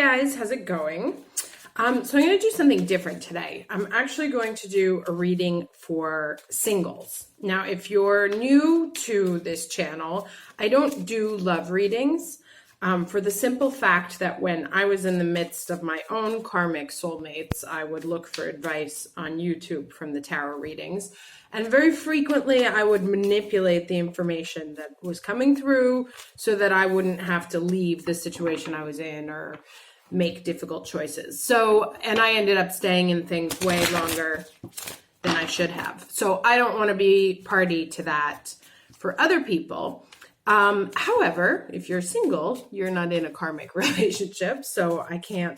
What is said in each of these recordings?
guys, how's it going? So I'm going to do something different today. I'm actually going to do a reading for singles. Now, if you're new to this channel, I don't do love readings for the simple fact that when I was in the midst of my own karmic soulmates, I would look for advice on YouTube from the tarot readings. And very frequently, I would manipulate the information that was coming through so that I wouldn't have to leave the situation I was in or make difficult choices. So, and I ended up staying in things way longer than I should have. So I don't want to be party to that for other people. However, if you're single, you're not in a karmic relationship, so I can't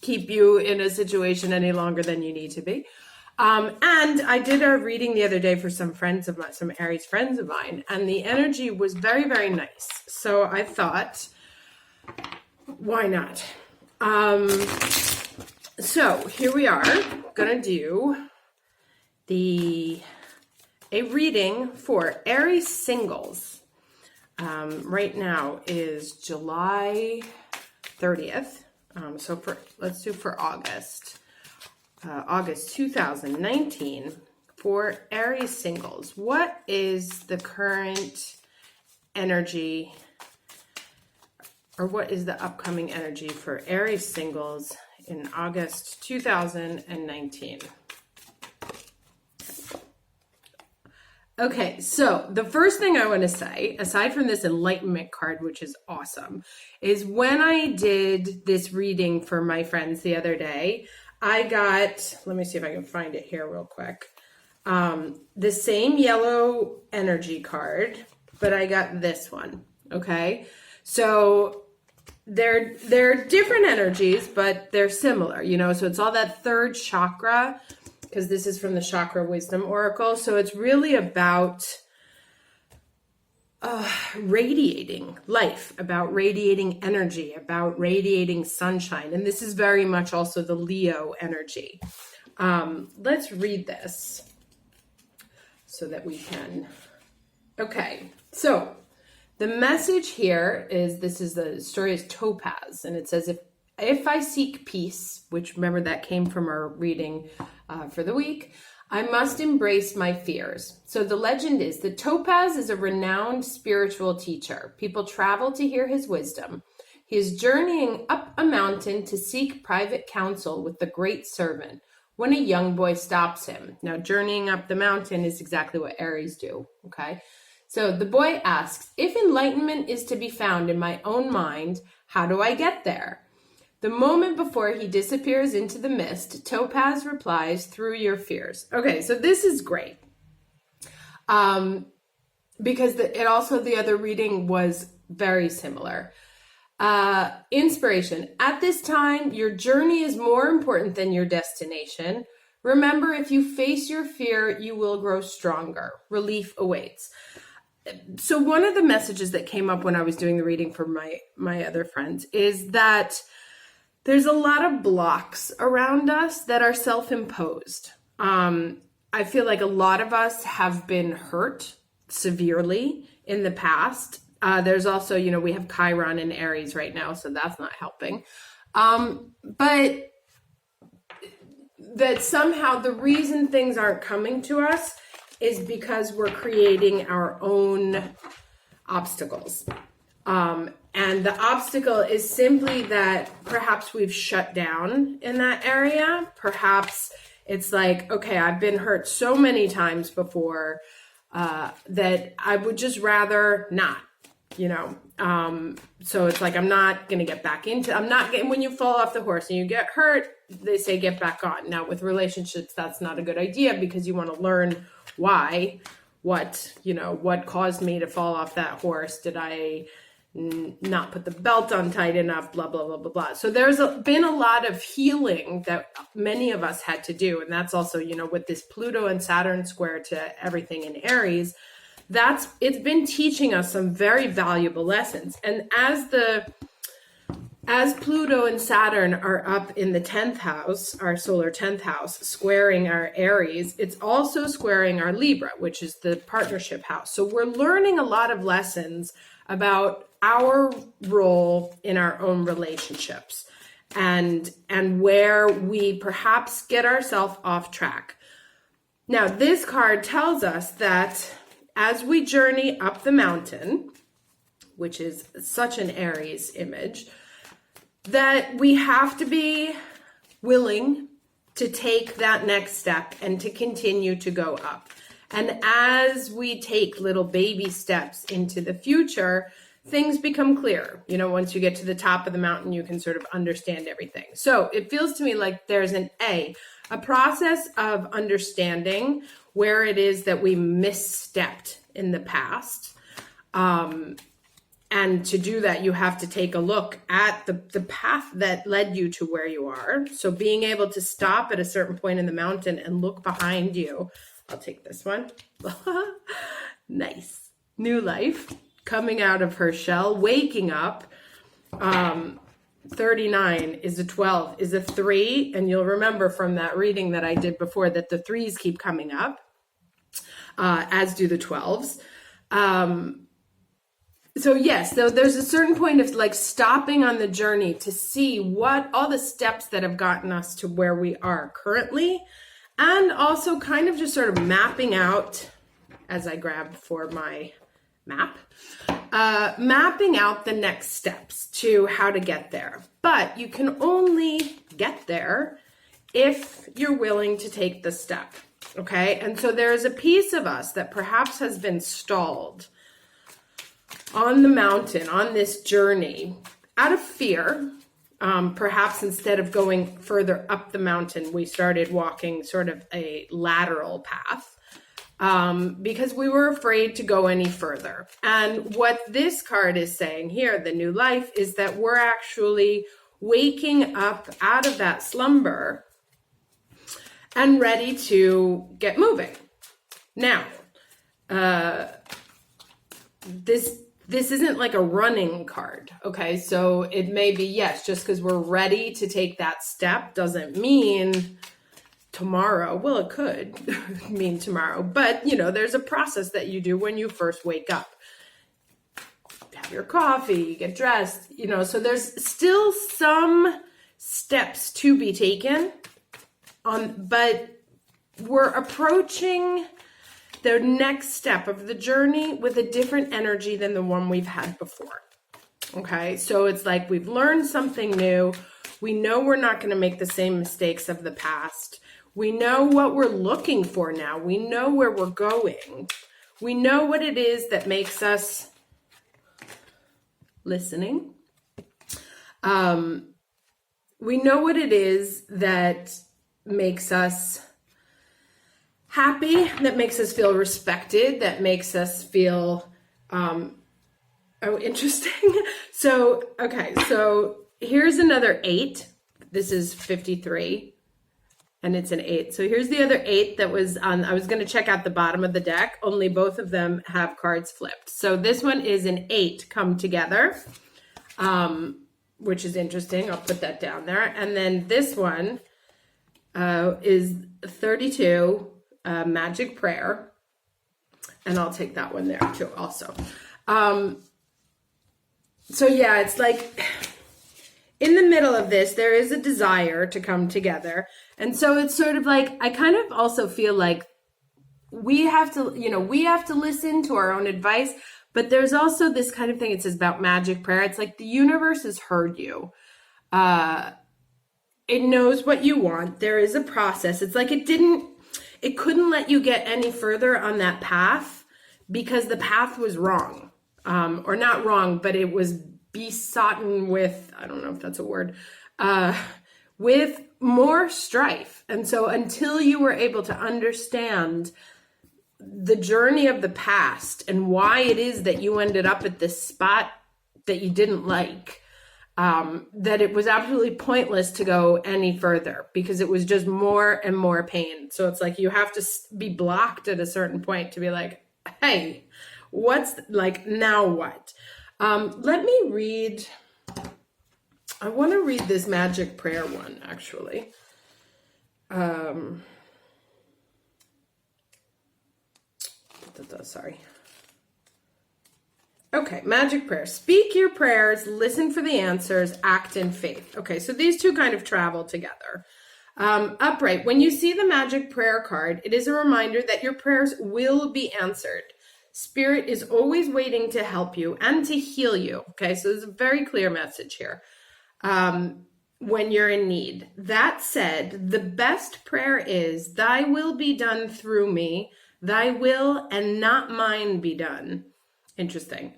keep you in a situation any longer than you need to be. And I did a reading the other day for some friends of mine, some Aries friends of mine, and the energy was very, very nice. So I thought, why not? So here we are, gonna do a reading for Aries singles. Right now is July 30th. Let's do for August. August 2019 for Aries singles. What is the current energy, or what is the upcoming energy for Aries singles in August 2019? Okay, so the first thing I want to say, aside from this enlightenment card, which is awesome, is when I did this reading for my friends the other day, I got, let me see if I can find it here real quick, the same yellow energy card, but I got this one, okay? So they're different energies, but they're similar, you know, so it's all that third chakra, because this is from the Chakra Wisdom Oracle. So it's really about radiating life, about radiating energy, about radiating sunshine. And this is very much also the Leo energy. Let's read this so that we can. Okay, so the message here is, the story is Topaz, and it says, if I seek peace, which remember that came from our reading for the week, I must embrace my fears. So the legend is that Topaz is a renowned spiritual teacher. People travel to hear his wisdom. He is journeying up a mountain to seek private counsel with the great servant when a young boy stops him. Now, journeying up the mountain is exactly what Aries do, okay? So the boy asks, if enlightenment is to be found in my own mind, how do I get there? The moment before he disappears into the mist, Topaz replies, through your fears. Okay, so this is great. Because the other reading was very similar. Inspiration. At this time, your journey is more important than your destination. Remember, if you face your fear, you will grow stronger. Relief awaits. So one of the messages that came up when I was doing the reading for my other friends is that there's a lot of blocks around us that are self-imposed. I feel like a lot of us have been hurt severely in the past. There's also, you know, we have Chiron in Aries right now, so that's not helping. But that somehow the reason things aren't coming to us is because we're creating our own obstacles. And the obstacle is simply that perhaps we've shut down in that area. Perhaps it's like, okay, I've been hurt so many times before that I would just rather not, you know. So it's like, I'm not going to get back into, when you fall off the horse and you get hurt, they say get back on. Now with relationships, that's not a good idea because you want to learn why, what caused me to fall off that horse. Did I not put the belt on tight enough, blah, blah, blah, blah, blah. So there's been a lot of healing that many of us had to do. And that's also, you know, with this Pluto and Saturn square to everything in Aries, it's been teaching us some very valuable lessons. And as Pluto and Saturn are up in the 10th house, our solar 10th house, squaring our Aries, it's also squaring our Libra, which is the partnership house. So we're learning a lot of lessons about our role in our own relationships. and where we perhaps get ourselves off track. Now, this card tells us that as we journey up the mountain, which is such an Aries image, that we have to be willing to take that next step and to continue to go up. And as we take little baby steps into the future, things become clearer. You know, once you get to the top of the mountain, you can sort of understand everything. So it feels to me like there's a process of understanding where it is that we misstepped in the past. And to do that, you have to take a look at the path that led you to where you are. So being able to stop at a certain point in the mountain and look behind you. I'll take this one. Nice. New life. Coming out of her shell. Waking up. 39 is a 12, is a 3. And you'll remember from that reading that I did before that the 3s keep coming up. As do the 12s. So yes, so there's a certain point of like stopping on the journey to see what all the steps that have gotten us to where we are currently, and also kind of just sort of mapping out, as I grab for my map, mapping out the next steps to how to get there. But you can only get there if you're willing to take the step, okay? And so there is a piece of us that perhaps has been stalled on the mountain, on this journey, out of fear. Perhaps instead of going further up the mountain, we started walking sort of a lateral path because we were afraid to go any further. And what this card is saying here, the new life, is that we're actually waking up out of that slumber and ready to get moving. Now, this isn't like a running card, okay? So it may be, yes, just because we're ready to take that step doesn't mean tomorrow. Well, it could mean tomorrow, but you know, there's a process that you do when you first wake up. Have your coffee, you get dressed, you know, so there's still some steps to be taken but we're approaching the next step of the journey with a different energy than the one we've had before. Okay, so it's like we've learned something new. We know we're not going to make the same mistakes of the past. We know what we're looking for now. We know where we're going. We know what it is that makes us listening. We know what it is that makes us happy, that makes us feel respected, that makes us feel, interesting. So, okay, so here's another 8. This is 53, and it's an 8. So here's the other 8 that was on, I was going to check out the bottom of the deck, only both of them have cards flipped. So this one is an 8 come together, which is interesting. I'll put that down there. And then this one is 32, magic prayer, and I'll take that one there too also. So yeah, it's like in the middle of this there is a desire to come together, and so it's sort of like I kind of also feel like we have to listen to our own advice, but there's also this kind of thing. It says about magic prayer, it's like the universe has heard you. It knows what you want. There is a process. It's like it couldn't let you get any further on that path because the path was wrong. Or not wrong, but it was besotten with, I don't know if that's a word, with more strife. And so until you were able to understand the journey of the past and why it is that you ended up at this spot that you didn't like, that it was absolutely pointless to go any further because it was just more and more pain. So it's like you have to be blocked at a certain point to be like, hey, what's like, now what? Let me read. I want to read this magic prayer one, actually. Sorry. Okay, magic prayer. Speak your prayers, listen for the answers, act in faith. Okay, so these two kind of travel together. Upright. When you see the magic prayer card, it is a reminder that your prayers will be answered. Spirit is always waiting to help you and to heal you. Okay, so there's a very clear message here. When you're in need. That said, the best prayer is, thy will be done through me, thy will and not mine be done. Interesting.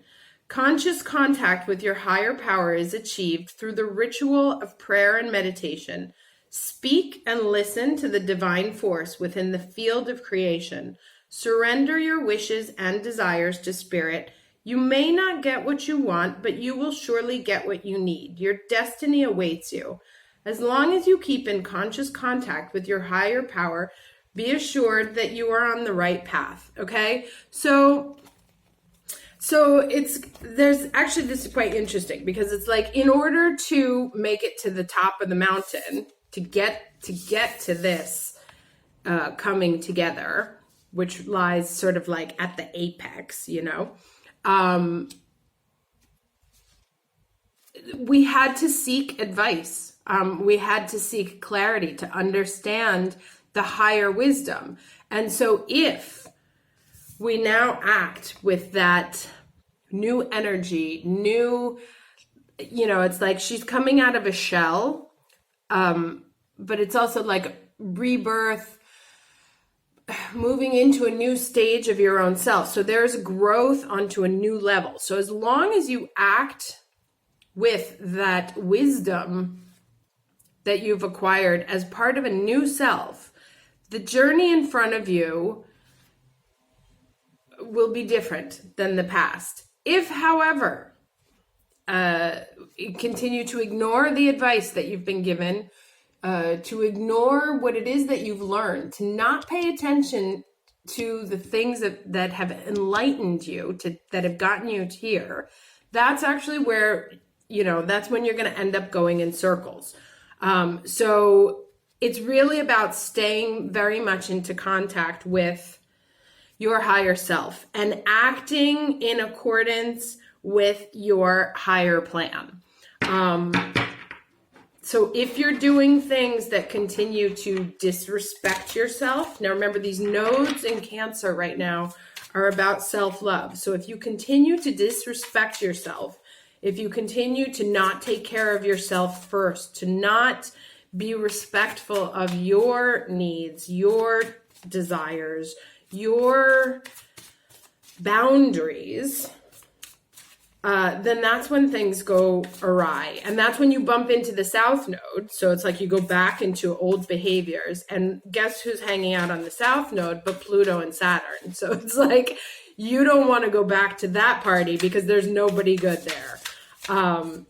Conscious contact with your higher power is achieved through the ritual of prayer and meditation. Speak and listen to the divine force within the field of creation. Surrender your wishes and desires to Spirit. You may not get what you want, but you will surely get what you need. Your destiny awaits you. As long as you keep in conscious contact with your higher power, be assured that you are on the right path. Okay? So there's actually, this is quite interesting because it's like, in order to make it to the top of the mountain, to get to this coming together, which lies sort of like at the apex, we had to seek advice. We had to seek clarity to understand the higher wisdom. And so if we now act with that new energy, it's like she's coming out of a shell, but it's also like rebirth, moving into a new stage of your own self. So there's growth onto a new level. So as long as you act with that wisdom that you've acquired as part of a new self, the journey in front of you will be different than the past. If, however, you continue to ignore the advice that you've been given, to ignore what it is that you've learned, to not pay attention to the things that have enlightened you, that have gotten you here, that's actually where, that's when you're going to end up going in circles. So it's really about staying very much into contact with your higher self and acting in accordance with your higher plan. So if you're doing things that continue to disrespect yourself, now remember, these nodes in Cancer right now are about self-love. So if you continue to disrespect yourself, if you continue to not take care of yourself first, to not be respectful of your needs, your desires, your boundaries, then that's when things go awry. And that's when you bump into the South Node. So it's like you go back into old behaviors. And guess who's hanging out on the South Node but Pluto and Saturn? So it's like you don't want to go back to that party because there's nobody good there. And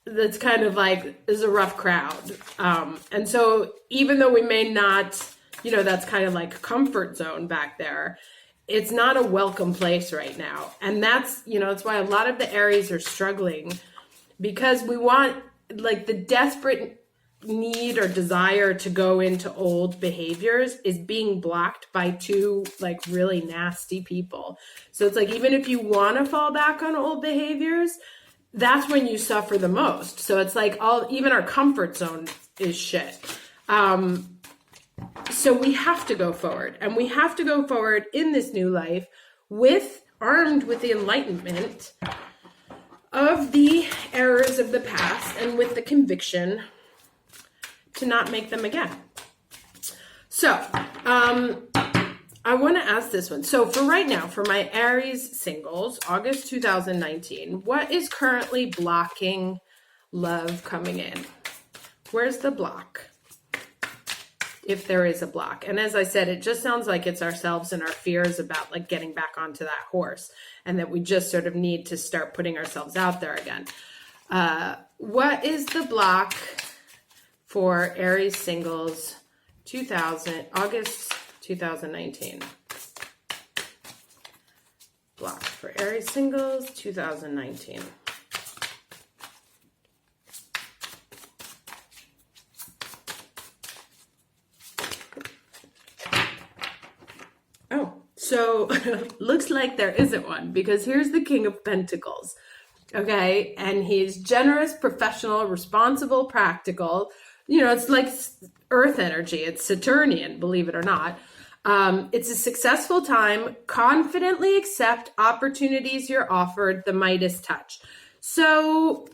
that's kind of like, is a rough crowd. And so even though we may not, that's kind of like comfort zone back there, it's not a welcome place right now. And that's why a lot of the Aries are struggling, because we want, like, the desperate need or desire to go into old behaviors is being blocked by two, like, really nasty people. So it's like, even if you want to fall back on old behaviors, that's when you suffer the most. So it's like even our comfort zone is shit. So we have to go forward, and we have to go forward in this new life armed with the enlightenment of the errors of the past and with the conviction to not make them again. So, I want to ask this one. So for right now, for my Aries singles, August 2019, what is currently blocking love coming in? Where's the block? If there is a block. And as I said, it just sounds like it's ourselves and our fears about, like, getting back onto that horse, and that we just sort of need to start putting ourselves out there again. What is the block for Aries singles August 2019? Block for Aries singles 2019. So looks like there isn't one, because here's the King of Pentacles. Okay. And he's generous, professional, responsible, practical. You know, it's like earth energy. It's Saturnian, believe it or not. It's a successful time. Confidently accept opportunities you're offered. The Midas touch. So,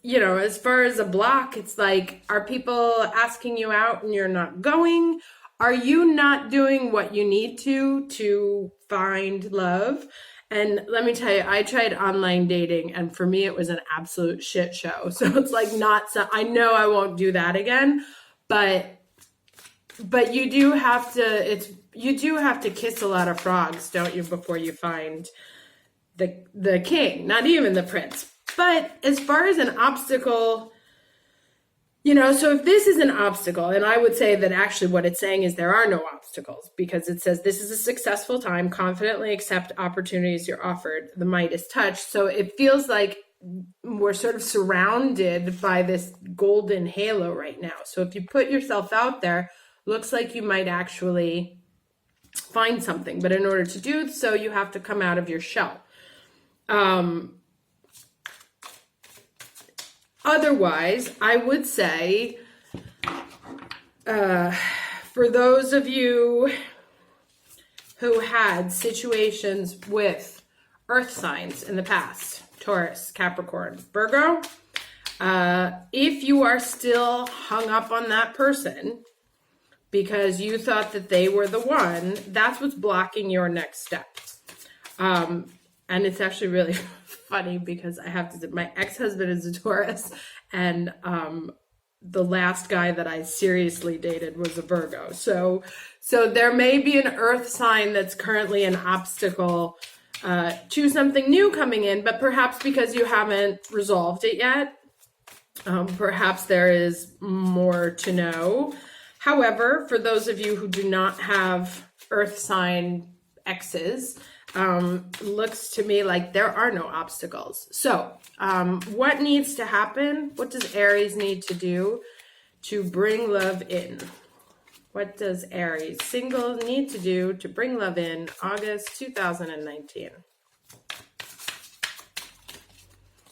you know, as far as a block, it's like, are people asking you out and you're not going? Are you not doing what you need to find love? And let me tell you, I tried online dating, and for me, it was an absolute shit show. So it's like I know I won't do that again, but you do have to kiss a lot of frogs, don't you, before you find the king, not even the prince. But as far as an obstacle, you know, so if this is an obstacle, and I would say that actually what it's saying is there are no obstacles, because it says this is a successful time, confidently accept opportunities you're offered, the Midas touch. So it feels like we're sort of surrounded by this golden halo right now. So if you put yourself out there, looks like you might actually find something. But in order to do so, you have to come out of your shell. Otherwise, I would say, for those of you who had situations with earth signs in the past, Taurus, Capricorn, Virgo, if you are still hung up on that person because you thought that they were the one, that's what's blocking your next step. And it's actually really funny, because I have to say, my ex-husband is a Taurus, and the last guy that I seriously dated was a Virgo. So there may be an earth sign that's currently an obstacle to something new coming in, but perhaps because you haven't resolved it yet, perhaps there is more to know. However, for those of you who do not have earth sign exes, looks to me like there are no obstacles. So what needs to happen? What does Aries need to do to bring love in? What does Aries single need to do to bring love in August 2019?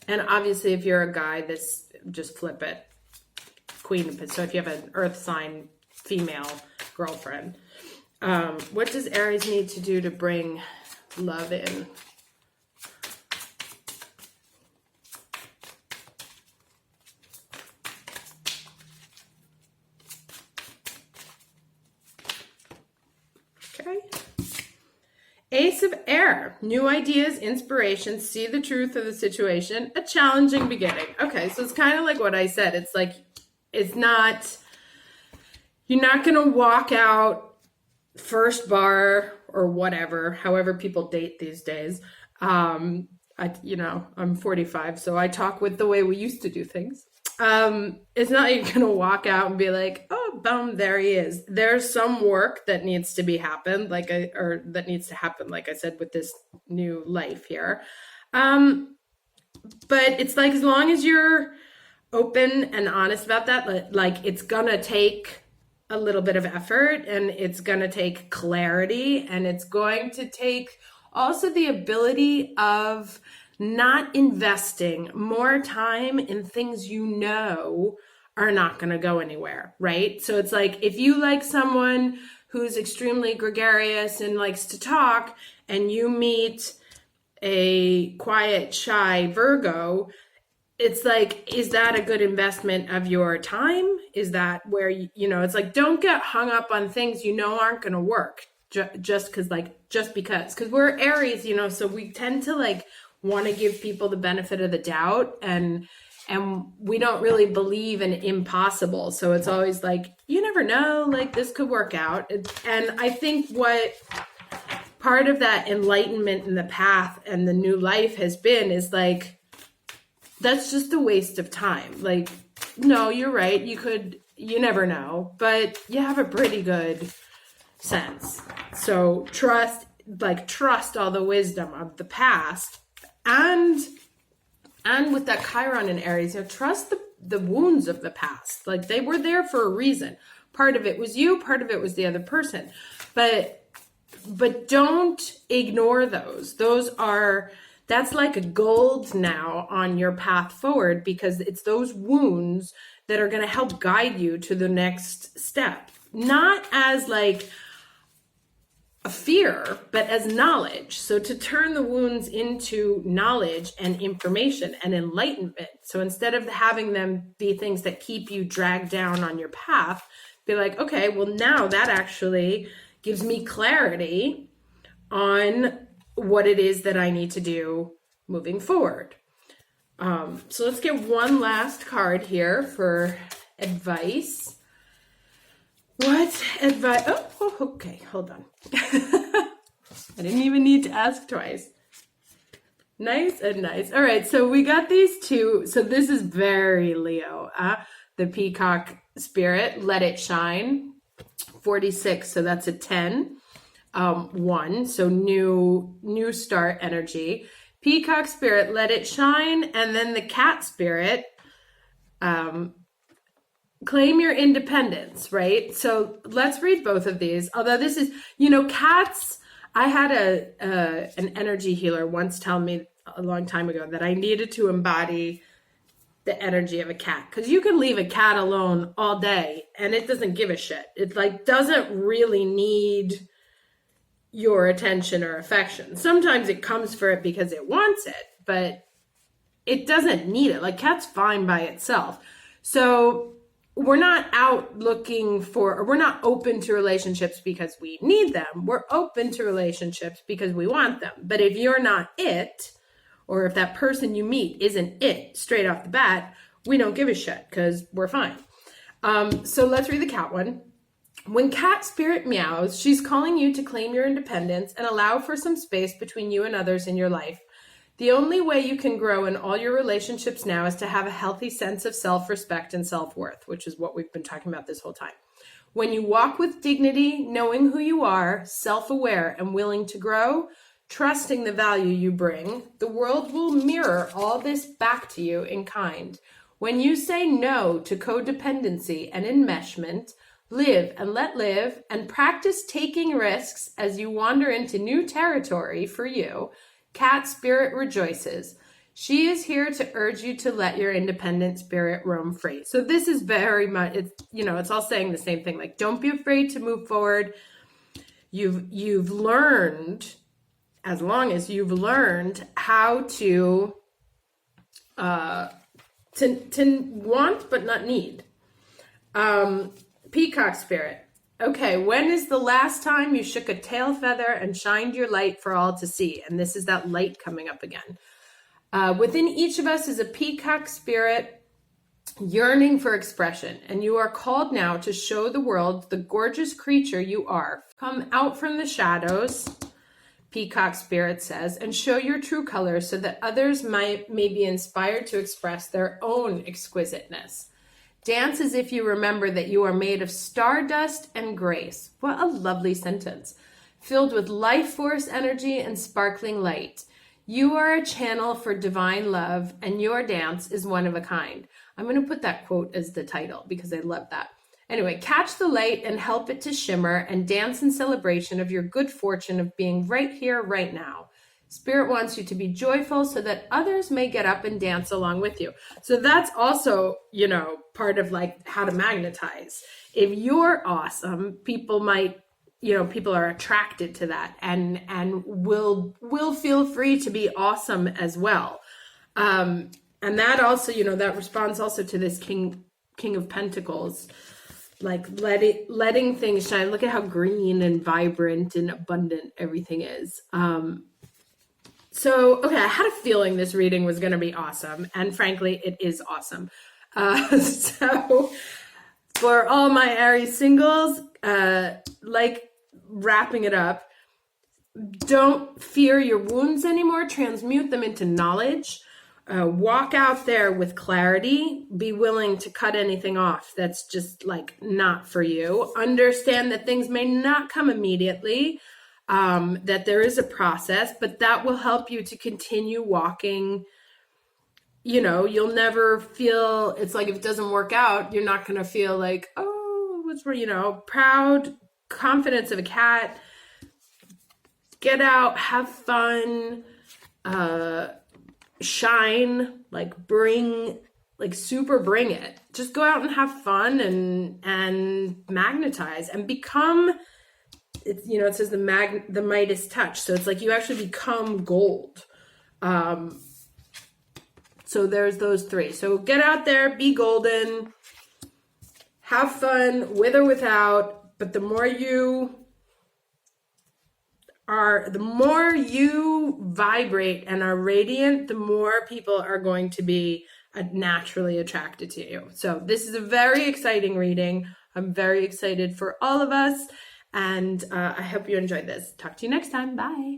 And obviously, if you're a guy, this, just flip it. Queen. So if you have an earth sign female girlfriend, what does Aries need to do to bring love in? Okay. Ace of Air, new ideas, inspiration, see the truth of the situation, a challenging beginning. Okay, so it's kind of like what I said. It's like, it's not, you're not going to walk out first bar or whatever, however people date these days. I'm 45, so I talk with the way we used to do things. It's not like you're going to walk out and be like, oh, boom, there he is. There's some work that needs to be happened, like I said, with this new life here. But it's like, as long as you're open and honest about that, like, it's going to take a little bit of effort, and it's going to take clarity, and it's going to take also the ability of not investing more time in things you know are not going to go anywhere, right? So it's like, if you like someone who's extremely gregarious and likes to talk, and you meet a quiet, shy Virgo, it's like, is that a good investment of your time? Is that where, it's like, don't get hung up on things you know aren't going to work just because we're Aries, so we tend to want to give people the benefit of the doubt, and we don't really believe in impossible. So it's always like, you never know, this could work out. And I think what part of that enlightenment in the path and the new life has been is that's just a waste of time. No, you're right. You never know, but you have a pretty good sense. So trust all the wisdom of the past, and with that Chiron in Aries, trust the wounds of the past. They were there for a reason. Part of it was you, part of it was the other person. But don't ignore those. That's like a gold now on your path forward, because it's those wounds that are going to help guide you to the next step. Not as like a fear, but as knowledge. So to turn the wounds into knowledge and information and enlightenment. So instead of having them be things that keep you dragged down on your path, be like, okay, well now that actually gives me clarity on what it is that I need to do moving forward. So let's get one last card here for advice. What advice? Oh, okay, hold on. I didn't even need to ask twice. Nice and nice. All right, so we got these two. So this is very Leo. The Peacock Spirit, Let It Shine, 46. So that's a 10. 1. So new start energy. Peacock Spirit, Let It Shine. And then the Cat Spirit, claim your independence, right? So let's read both of these. Although this is, cats, I had an energy healer once tell me a long time ago that I needed to embody the energy of a cat, because you can leave a cat alone all day and it doesn't give a shit. It like doesn't really need your attention or affection. Sometimes it comes for it because it wants it, but it doesn't need it. Like cat's fine by itself. So we're not out looking for, or we're not open to relationships because we need them. We're open to relationships because we want them. But if you're not it, or if that person you meet isn't it straight off the bat, we don't give a shit because we're fine. So let's read the cat one. When cat spirit meows, she's calling you to claim your independence and allow for some space between you and others in your life. The only way you can grow in all your relationships now is to have a healthy sense of self-respect and self-worth, which is what we've been talking about this whole time. When you walk with dignity, knowing who you are, self-aware and willing to grow, trusting the value you bring, the world will mirror all this back to you in kind. When you say no to codependency and enmeshment, live and let live, and practice taking risks as you wander into new territory for you, Cat Spirit rejoices. She is here to urge you to let your independent spirit roam free. So this is very much, it's all saying the same thing. Like, don't be afraid to move forward. You've learned, as long as you've learned how to want but not need. Peacock Spirit. Okay, when is the last time you shook a tail feather and shined your light for all to see? And this is that light coming up again. Within each of us is a peacock spirit yearning for expression, and you are called now to show the world the gorgeous creature you are. Come out from the shadows, Peacock Spirit says, and show your true colors so that others may be inspired to express their own exquisiteness. Dance as if you remember that you are made of stardust and grace. What a lovely sentence. Filled with life force energy and sparkling light. You are a channel for divine love, and your dance is one of a kind. I'm going to put that quote as the title because I love that. Anyway, catch the light and help it to shimmer and dance in celebration of your good fortune of being right here, right now. Spirit wants you to be joyful so that others may get up and dance along with you. So that's also, part of like how to magnetize. If you're awesome, people might, people are attracted to that and will feel free to be awesome as well. And that also, that responds also to this King of Pentacles, like letting things shine. Look at how green and vibrant and abundant everything is. So, okay, I had a feeling this reading was going to be awesome. And frankly, it is awesome. So for all my Aries singles, like wrapping it up, don't fear your wounds anymore. Transmute them into knowledge. Walk out there with clarity. Be willing to cut anything off that's just like not for you. Understand that things may not come immediately. That there is a process, but that will help you to continue walking. You'll never feel, it's like if it doesn't work out, you're not going to feel like, oh, what's where, you know, proud confidence of a cat. Get out, have fun, shine, like bring, like super bring it. Just go out and have fun and magnetize and become. It's, you know, it says the Midas touch, so it's like you actually become gold. So there's those three. So get out there, be golden, have fun with or without, but the more you vibrate and are radiant, the more people are going to be naturally attracted to you. So this is a very exciting reading. I'm very excited for all of us, and I hope you enjoyed this. Talk to you next time. Bye.